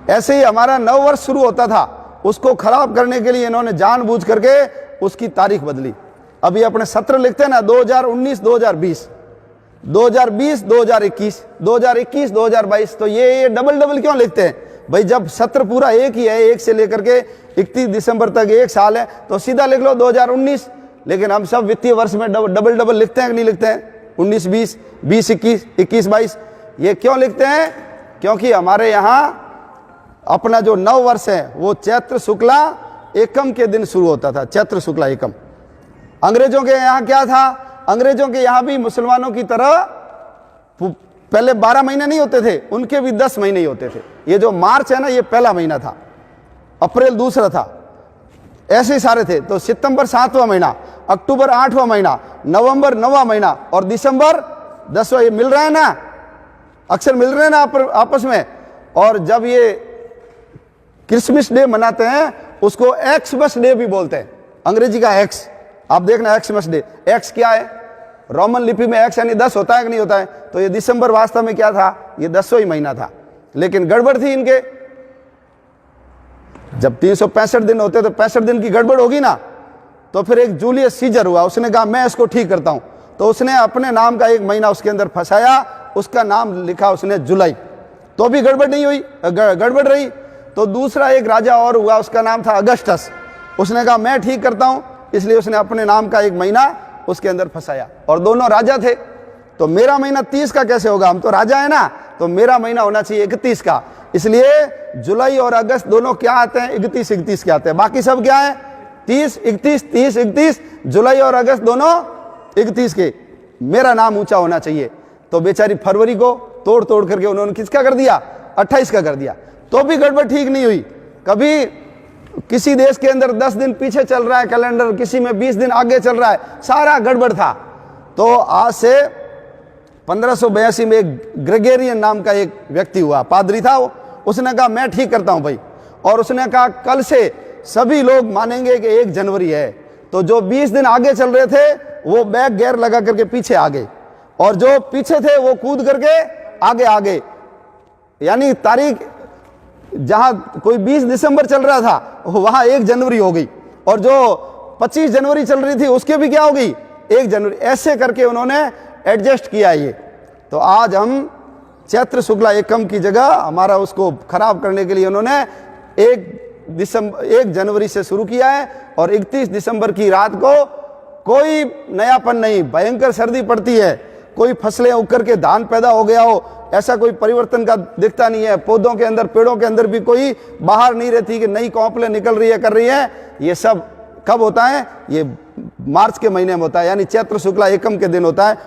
ऐसे ही हमारा नव वर्ष शुरू होता था, उसको खराब करने के लिए इन्होंने जानबूझ करके उसकी तारीख बदली। अभी अपने सत्र लिखते हैं ना, 2019 2020, 2020 2021, 2021 2022, तो ये डबल डबल क्यों लिखते हैं भाई? जब सत्र पूरा एक ही है, एक से लेकर के 31 दिसंबर तक एक साल है, तो सीधा लिख लो 2019। लेकिन हम सब वित्तीय वर्ष में डबल डबल लिखते हैं कि नहीं लिखते हैं? 19 20, 20 21, 21 22, ये क्यों लिखते हैं? क्योंकि हमारे यहाँ अपना जो नव वर्ष है वो चैत्र शुक्ला एकम के दिन शुरू होता था, चैत्र शुक्ला एकम। अंग्रेजों के यहाँ क्या था? अंग्रेजों के यहाँ भी मुसलमानों की तरह पहले 12 महीने नहीं होते थे, उनके भी 10 महीने ही होते थे। ये जो मार्च है ना, ये पहला महीना था, अप्रैल दूसरा था, ऐसे ही सारे थे। तो सितंबर 7वां महीना, अक्टूबर 8वां महीना, नवंबर 9वां महीना और दिसंबर 10वां। ये मिल रहा है ना, अक्सर मिल रहे हैं ना आपस में। और जब ये क्रिसमस डे मनाते हैं, उसको एक्समस डे भी बोलते हैं, अंग्रेजी का एक्स। आप देखना एक्समस डे, एक्स क्या है? रोमन लिपि में एक्स यानी 10 होता है कि नहीं होता है? तो ये दिसंबर वास्तव में क्या था? ये 10वां ही महीना था, लेकिन गड़बड़ थी इनके। जब 365 दिन होते तो 65 दिन की गड़बड़ होगी ना। तो फिर एक जूलियस सीजर हुआ, उसने कहा मैं इसको ठीक करता हूं। तो उसने अपने नाम का एक महीना उसके अंदर फंसाया, उसका नाम लिखा उसने जुलाई, तो भी गड़बड़ नहीं हुई, गड़बड़ रही। तो दूसरा एक राजा और हुआ, उसका नाम था अगस्टस, उसने कहा मैं ठीक करता हूं, इसलिए उसने अपने नाम का एक महीना उसके अंदर फंसाया। और दोनों राजा थे, तो मेरा महीना 30 का कैसे होगा? हम तो राजा है ना, तो मेरा महीना होना चाहिए 31 का। इसलिए जुलाई और अगस्त दोनों क्या आते हैं? 31 के आते हैं। बाकी सब क्या है? 30 31, 30 31, जुलाई और अगस्त दोनों 31 के। मेरा नाम ऊंचा होना चाहिए। तो बेचारी फरवरी को तोड़ तोड़ करके उन्होंने किसका कर दिया? 28 का कर दिया, तो भी गड़बड़ ठीक नहीं हुई। कभी किसी देश के अंदर 10 दिन पीछे चल रहा है कैलेंडर, किसी में 20 दिन आगे चल रहा है, सारा गड़बड़ था। तो आज से 1582 में एक ग्रेगोरियन नाम का एक व्यक्ति हुआ, पादरी था वो, उसने कहा मैं ठीक करता हूं भाई। और उसने कहा कल से सभी लोग मानेंगे कि 1 जनवरी है। तो जो 20 दिन आगे चल रहे थे वो बैक गियर लगा करके पीछे आ गए, और जो पीछे थे वो कूद करके आगे आ गए। यानी तारीख जहां कोई 20 दिसंबर चल रहा था वहां 1 जनवरी हो गई, और जो 25 जनवरी चल रही थी उसके भी क्या हो गई? 1 जनवरी। ऐसे करके उन्होंने एडजस्ट किया ये। तो आज हम चैत्र शुक्ला एकम की जगह हमारा उसको खराब करने के लिए उन्होंने 1 जनवरी से शुरू किया है, और 31 दिसंबर की रात को कोई नयापन नहीं, भयंकर सर्दी पड़ती है, कोई फसलें उकर के धान पैदा हो गया हो, ऐसा कोई परिवर्तन का दिखता नहीं है। पौधों के अंदर, पेड़ों के अंदर भी कोई बाहर नहीं रहती कि नई कौपलें निकल रही है, कर रही है। ये सब कब होता है? ये मार्च के महीने में होता है, यानी चैत्र शुक्ला एकम के दिन होता है।